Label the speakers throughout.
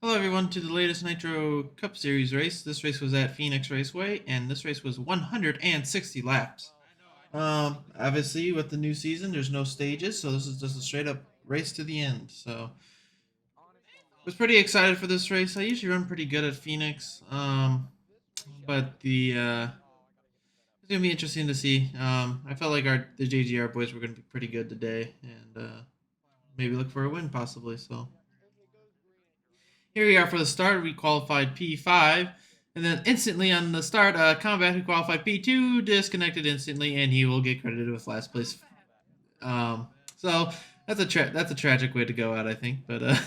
Speaker 1: Hello, everyone, to the latest Nitro Cup Series race. This race was at Phoenix Raceway, and this race was 160 laps. Obviously, with the new season, there's no stages, so this is just a straight up race to the end. So, was pretty excited for this race. I usually run pretty good at Phoenix, but it's gonna be interesting to see. I felt like the JGR boys were gonna be pretty good today, and maybe look for a win possibly. So. Here we are for the start. We qualified P5. And then instantly on the start, Combat, who qualified P2, disconnected instantly, and he will get credited with last place. So that's a tragic way to go out, I think. But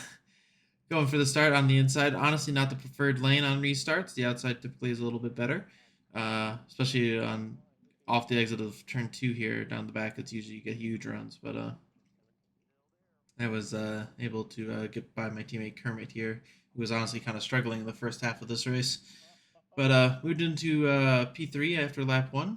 Speaker 1: going for the start on the inside, honestly, not the preferred lane on restarts. The outside typically is a little bit better, especially on off the exit of turn 2 here down the back. It's usually you get huge runs, but I was able to get by my teammate Kermit here, who was honestly kind of struggling in the first half of this race. But moved into P3 after lap 1. And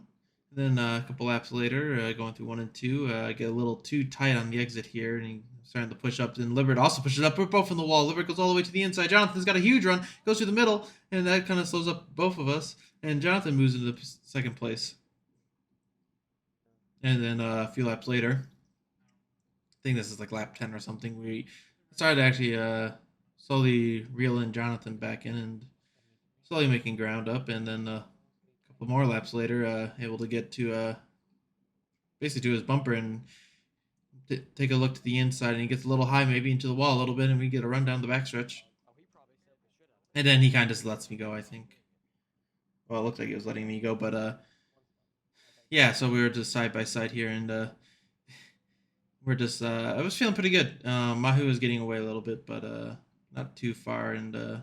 Speaker 1: then a couple laps later, going through 1 and 2, I get a little too tight on the exit here, and he starting to push up. And Libert also pushes up. We're both from the wall. Libert goes all the way to the inside. Jonathan's got a huge run, goes through the middle, and that kind of slows up both of us. And Jonathan moves into second place. And then a few laps later, I think this is like lap 10 or something, we started to actually slowly reel in Jonathan back in and slowly making ground up. And then a couple more laps later, able to get to basically to his bumper and take a look to the inside. And he gets a little high, maybe into the wall a little bit, and we get a run down the backstretch. And then he kind of just lets me go, I think. Well, it looked like he was letting me go, but yeah, so we were just side by side here, and we're just I was feeling pretty good. Mahu was getting away a little bit, but not too far. And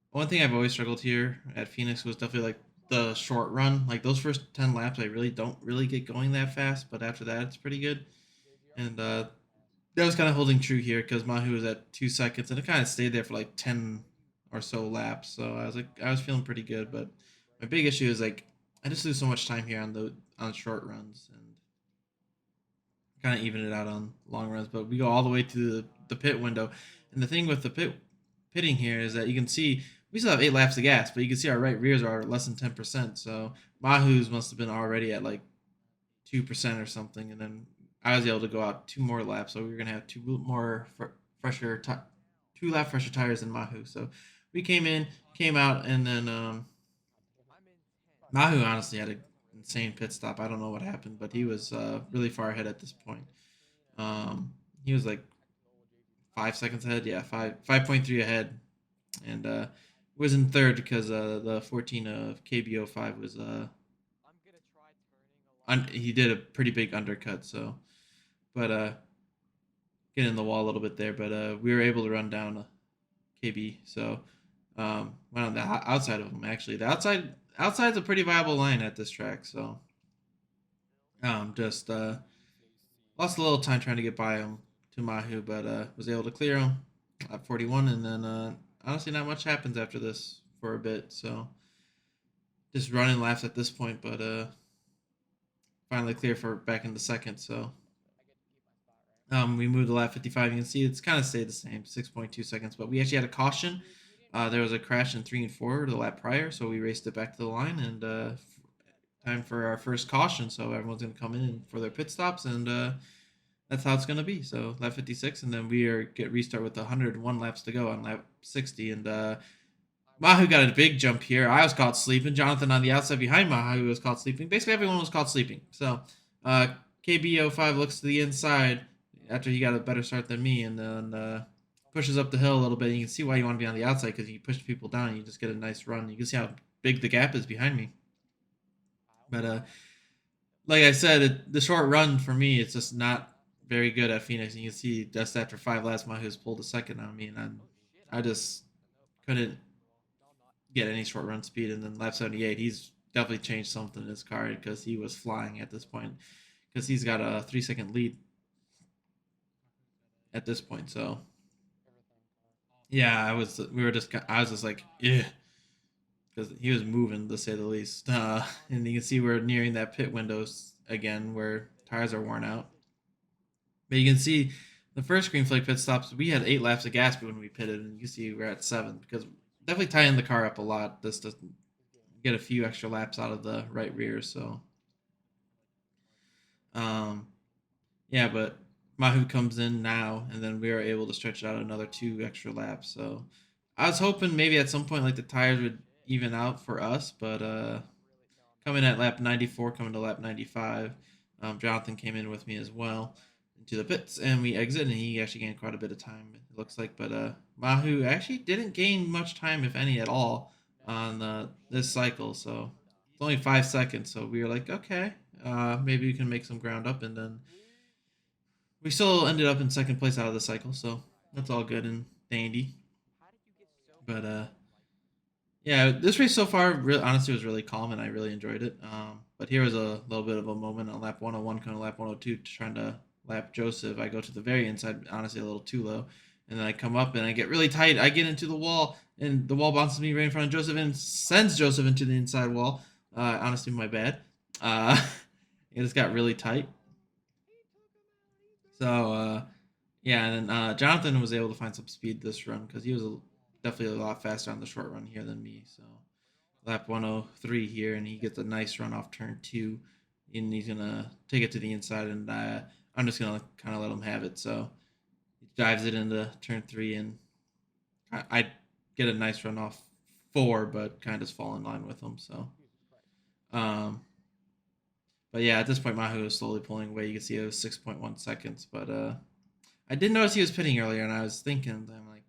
Speaker 1: one thing I've always struggled here at Phoenix was definitely like the short run. Like those first 10 laps, I really don't really get going that fast, but after that, it's pretty good. And that was kind of holding true here because Mahu was at 2 seconds, and it kind of stayed there for like 10 or so laps. So I was feeling pretty good. But my big issue is like I just lose so much time here on short runs, and kind of even it out on long runs. But we go all the way to the pit window, and the thing with the pitting here is that you can see we still have 8 laps of gas, but you can see our right rears are less than 10%. So Mahu's must have been already at like 2% or something, and then I was able to go out 2 more laps, so we were gonna have 2 lap fresher tires than Mahu. So we came out, and then Mahu honestly had an insane pit stop. I don't know what happened, but he was really far ahead at this point. He was like 5 seconds ahead. Yeah, 5.3 ahead, and was in third because the 14 of KBO5 was he did a pretty big undercut. So, but get in the wall a little bit there. But we were able to run down KB. So went on the outside of him. Actually, the outside's a pretty viable line at this track. So just lost a little time trying to get by him to Mahu, but was able to clear him at 41. And then honestly, not much happens after this for a bit. So just running laps at this point, but finally clear for back into second. So we moved to lap 55. You can see it's kind of stayed the same, 6.2 seconds. But we actually had a caution. There was a crash in 3 and 4 the lap prior, so we raced it back to the line, and time for our first caution. So everyone's going to come in for their pit stops, and that's how it's going to be. So lap 56, and then we get restart with 101 laps to go on lap 60. And Mahu got a big jump here. I was caught sleeping. Jonathan on the outside behind Mahu was caught sleeping. Basically, everyone was caught sleeping. So KBO5 looks to the inside after he got a better start than me, and then pushes up the hill a little bit. You can see why you want to be on the outside because you push people down and you just get a nice run. You can see how big the gap is behind me. But like I said, the short run for me, it's just not very good at Phoenix. And you can see just after 5 laps, Mahu's pulled a second on me, and I just couldn't get any short run speed. And then lap 78, he's definitely changed something in his car because he was flying at this point because he's got a 3-second lead at this point. So yeah, I was just like, yeah, because he was moving to say the least. And you can see we're nearing that pit windows again where tires are worn out. But you can see The first green flag pit stops, we had 8 laps of gas when we pitted, and you can see we're at 7 because definitely tying the car up a lot. This doesn't get a few extra laps out of the right rear, so um, yeah. But Mahu comes in now, and then we are able to stretch out another 2 extra laps. So I was hoping maybe at some point like the tires would even out for us, but coming at lap 94, coming to lap 95. Jonathan came in with me as well into the pits, and we exit, and he actually gained quite a bit of time, it looks like. But Mahu actually didn't gain much time, if any at all, on this cycle. So it's only 5 seconds. So we were like, okay, maybe we can make some ground up, and then we still ended up in second place out of the cycle. So that's all good and dandy. But yeah, this race so far, honestly, was really calm, and I really enjoyed it. But here was a little bit of a moment on lap 101, kind of lap 102, trying to lap Joseph. I go to the very inside, honestly, a little too low, and then I come up and I get really tight. I get into the wall, and the wall bounces me right in front of Joseph and sends Joseph into the inside wall. Honestly, my bad. Uh, it just got really tight. So yeah, and then Jonathan was able to find some speed this run because he was definitely a lot faster on the short run here than me. So lap 103 here, and he gets a nice run off turn 2, and he's gonna take it to the inside, and I'm just gonna kind of let him have it. So he drives it into turn 3, and I get a nice run off 4, but kind of just fall in line with him. So, um, but yeah, at this point, Mahu is slowly pulling away. You can see it was 6.1 seconds, but I did notice he was pitting earlier, and I was thinking, I'm like,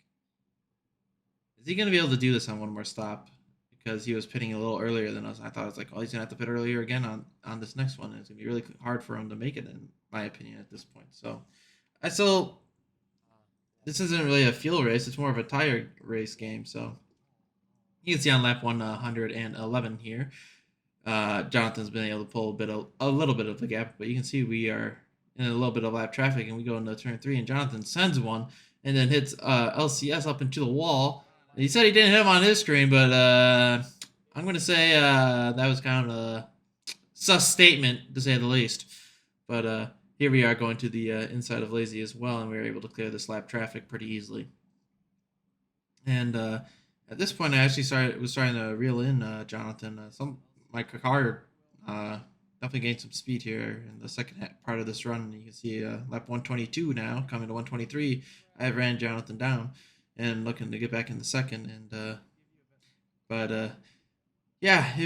Speaker 1: is he gonna be able to do this on one more stop? Because he was pitting a little earlier than us. I thought it was like, oh, he's gonna have to pit earlier again on this next one. And it's gonna be really hard for him to make it, in my opinion, at this point. So I still, this isn't really a fuel race; it's more of a tire race game. So you can see on lap 111 here, Jonathan's been able to pull a little bit of the gap, but you can see we are in a little bit of lap traffic, and we go into turn 3, and Jonathan sends one, and then hits LCS up into the wall. He said he didn't hit him on his screen, but I'm gonna say that was kind of a sus statement to say the least. But here we are going to the inside of Lazy as well, and we were able to clear this lap traffic pretty easily. And at this point, I actually was starting to reel in Jonathan. My car definitely gained some speed here in the second part of this run. You can see lap 122 now, coming to 123. I ran Jonathan down and looking to get back in the second. And but yeah,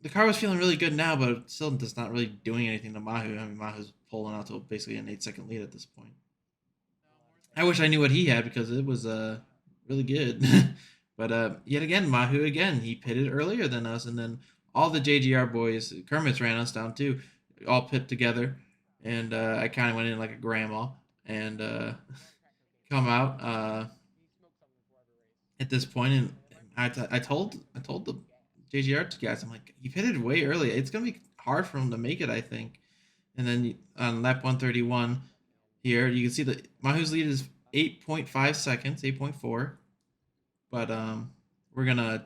Speaker 1: the car was feeling really good now, but it still just not really doing anything to Mahu. I mean, Mahu's pulling out to basically an 8 second lead at this point. I wish I knew what he had because it was really good. But yet again, Mahu again, he pitted earlier than us, and then all the JGR boys, Kermit's ran us down too, all pit together, and I kind of went in like a grandma and come out at this point, and I told the JGR guys, I'm like, he pitted way early. It's gonna be hard for him to make it, I think. And then on lap 131 here, you can see that Mahu's lead is 8.5 seconds, 8.4. But we're gonna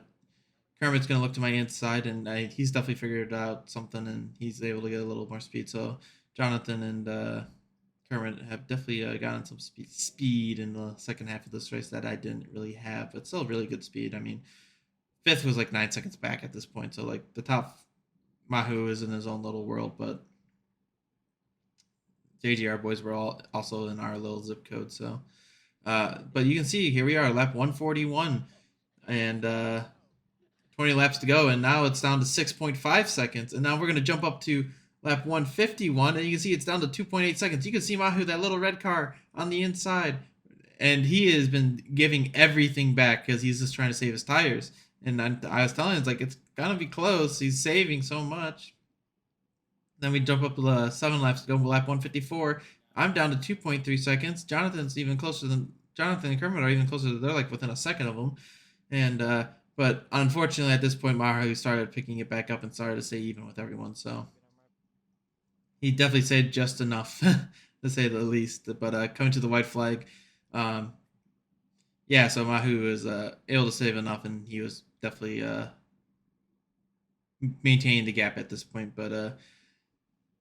Speaker 1: Kermit's gonna look to my inside, and he's definitely figured out something, and he's able to get a little more speed. So Jonathan and Kermit have definitely gotten some speed in the second half of this race that I didn't really have, but still really good speed. I mean, fifth was like 9 seconds back at this point, so like the top Mahu is in his own little world, but JGR boys were all also in our little zip code. So, but you can see here we are, lap 141, and 20 laps to go, and now it's down to 6.5 seconds, and now we're going to jump up to lap 151, and you can see it's down to 2.8 seconds. You can see Mahu, that little red car on the inside, and he has been giving everything back because he's just trying to save his tires. And I was telling him, it's like, it's going to be close. He's saving so much. Then we jump up to 7 laps to go, lap 154. I'm down to 2.3 seconds. Jonathan's even closer than Jonathan and Kermit are even closer. They're like within a second of him. And but unfortunately, at this point, Mahu started picking it back up and started to stay even with everyone. So he definitely saved just enough, to say the least. But coming to the white flag, yeah, so Mahu was able to save enough, and he was definitely maintaining the gap at this point. But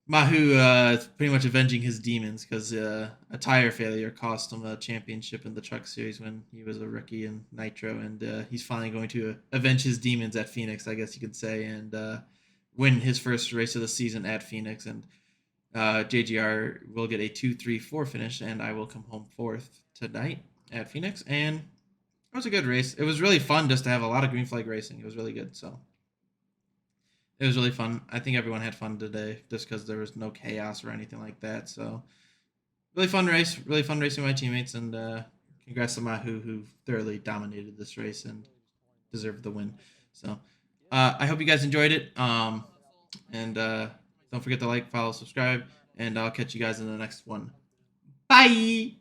Speaker 1: Mahu is pretty much avenging his demons because a tire failure cost him a championship in the Truck Series when he was a rookie in Nitro, and he's finally going to avenge his demons at Phoenix, I guess you could say, and win his first race of the season at Phoenix. And JGR will get a 2-3-4 finish, and I will come home fourth tonight at Phoenix. And it was a good race. It was really fun just to have a lot of green flag racing. It was really good. So it was really fun. I think everyone had fun today just because there was no chaos or anything like that. So really fun race. Really fun racing with my teammates. And congrats to Mahu, who thoroughly dominated this race and deserved the win. So I hope you guys enjoyed it. And don't forget to like, follow, subscribe. And I'll catch you guys in the next one. Bye.